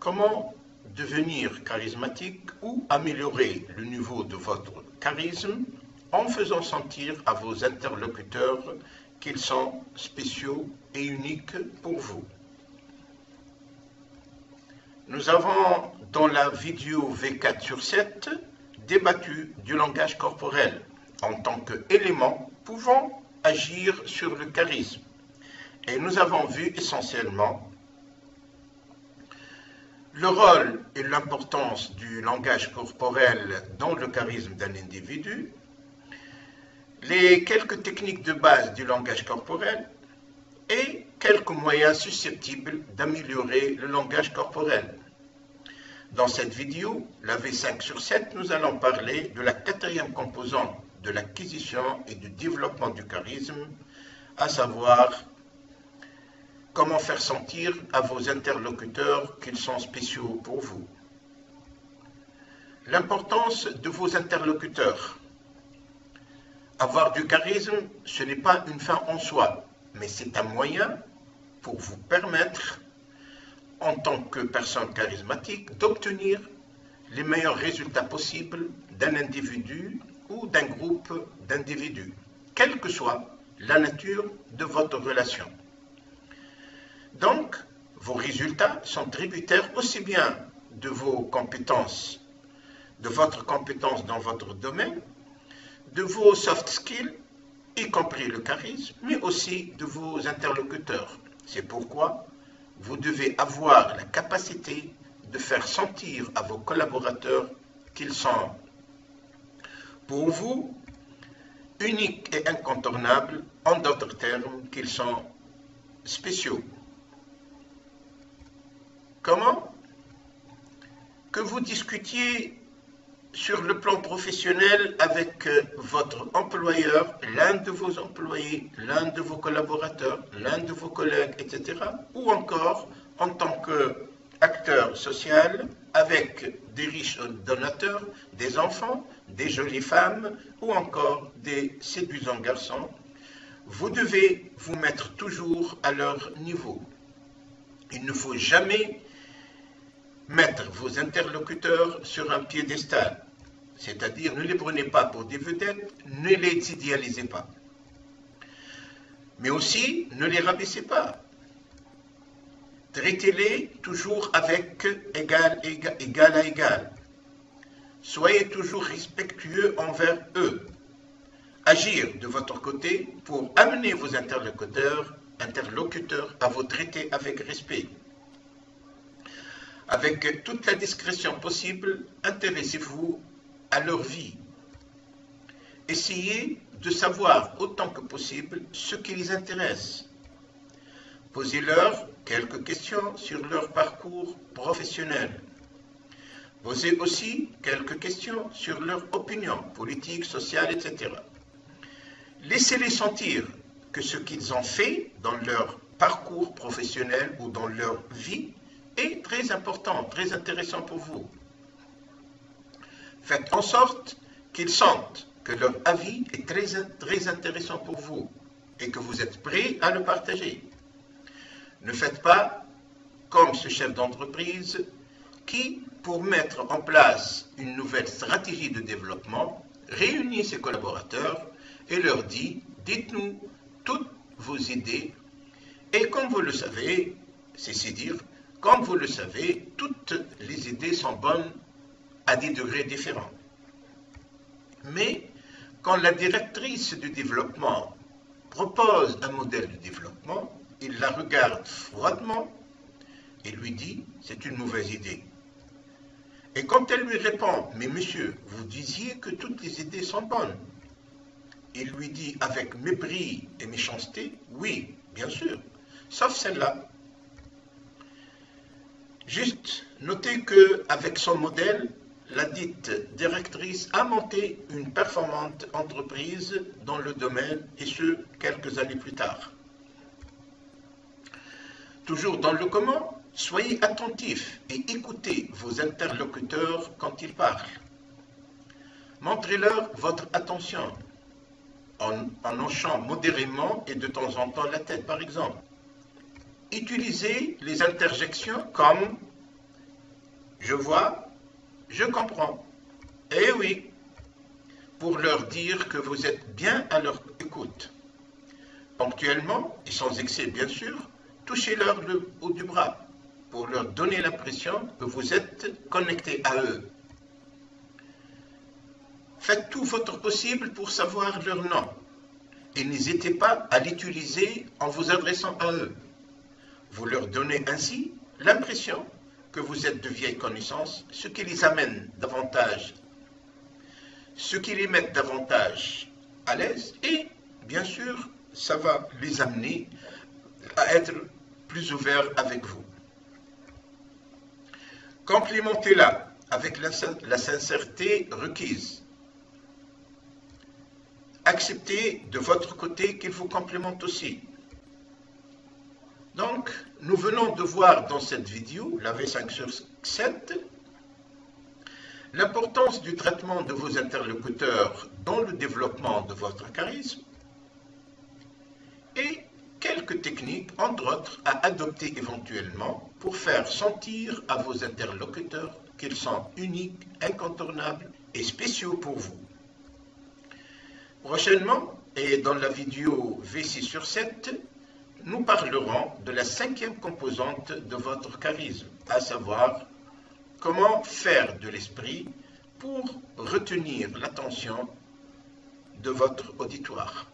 Comment devenir charismatique ou améliorer le niveau de votre charisme en faisant sentir à vos interlocuteurs qu'ils sont spéciaux et uniques pour vous. Nous avons, dans la vidéo V4/7, débattu du langage corporel en tant qu'élément pouvant agir sur le charisme. Et nous avons vu essentiellement le rôle et l'importance du langage corporel dans le charisme d'un individu, les quelques techniques de base du langage corporel et quelques moyens susceptibles d'améliorer le langage corporel. Dans cette vidéo, la V5/7, nous allons parler de la quatrième composante de l'acquisition et du développement du charisme, à savoir comment faire sentir à vos interlocuteurs qu'ils sont spéciaux pour vous. L'importance de vos interlocuteurs. Avoir du charisme, ce n'est pas une fin en soi, mais c'est un moyen pour vous permettre, en tant que personne charismatique, d'obtenir les meilleurs résultats possibles d'un individu ou d'un groupe d'individus, quelle que soit la nature de votre relation. Donc, vos résultats sont tributaires aussi bien de vos compétences, de votre compétence dans votre domaine, de vos soft skills, y compris le charisme, mais aussi de vos interlocuteurs. C'est pourquoi vous devez avoir la capacité de faire sentir à vos collaborateurs qu'ils sont, pour vous, uniques et incontournables, en d'autres termes, qu'ils sont spéciaux. Comment? Que vous discutiez sur le plan professionnel avec votre employeur, l'un de vos employés, l'un de vos collaborateurs, l'un de vos collègues, etc. Ou encore en tant qu'acteur social avec des riches donateurs, des enfants, des jolies femmes ou encore des séduisants garçons. Vous devez vous mettre toujours à leur niveau. Il ne faut jamais mettre vos interlocuteurs sur un piédestal, c'est-à-dire ne les prenez pas pour des vedettes, ne les idéalisez pas. Mais aussi, ne les rabaissez pas. Traitez-les toujours avec égal à égal. Soyez toujours respectueux envers eux. Agir de votre côté pour amener vos interlocuteurs à vous traiter avec respect. Avec toute la discrétion possible, intéressez-vous à leur vie. Essayez de savoir autant que possible ce qui les intéresse. Posez-leur quelques questions sur leur parcours professionnel. Posez aussi quelques questions sur leur opinion politique, sociale, etc. Laissez-les sentir que ce qu'ils ont fait dans leur parcours professionnel ou dans leur vie est très important, très intéressant pour vous. Faites en sorte qu'ils sentent que leur avis est très intéressant pour vous et que vous êtes prêt à le partager. Ne faites pas comme ce chef d'entreprise qui, pour mettre en place une nouvelle stratégie de développement, réunit ses collaborateurs et leur dit « Dites-nous toutes vos idées » et comme vous le savez, c'est dire, comme vous le savez, toutes les idées sont bonnes à des degrés différents. Mais quand la directrice du développement propose un modèle de développement, il la regarde froidement et lui dit « c'est une mauvaise idée ». Et quand elle lui répond « mais monsieur, vous disiez que toutes les idées sont bonnes », il lui dit avec mépris et méchanceté « oui, bien sûr, sauf celle-là ». Juste notez qu'avec son modèle, la dite directrice a monté une performante entreprise dans le domaine, et ce, quelques années plus tard. Toujours dans le comment, soyez attentifs et écoutez vos interlocuteurs quand ils parlent. Montrez-leur votre attention en hochant modérément et de temps en temps la tête, par exemple. Utilisez les interjections comme je vois, je comprends. Eh oui, pour leur dire que vous êtes bien à leur écoute. Ponctuellement, et sans excès bien sûr, touchez-leur le haut du bras pour leur donner l'impression que vous êtes connecté à eux. Faites tout votre possible pour savoir leur nom et n'hésitez pas à l'utiliser en vous adressant à eux. Vous leur donnez ainsi l'impression que vous êtes de vieilles connaissances, ce qui les amène davantage, ce qui les met davantage à l'aise et, bien sûr, ça va les amener à être plus ouverts avec vous. Complimentez-la avec la sincérité requise. Acceptez de votre côté qu'il vous complimente aussi. Donc, nous venons de voir dans cette vidéo, la V5/7, l'importance du traitement de vos interlocuteurs dans le développement de votre charisme et quelques techniques, entre autres, à adopter éventuellement pour faire sentir à vos interlocuteurs qu'ils sont uniques, incontournables et spéciaux pour vous. Prochainement, et dans la vidéo V6/7, nous parlerons de la 5e composante de votre charisme, à savoir comment faire de l'esprit pour retenir l'attention de votre auditoire.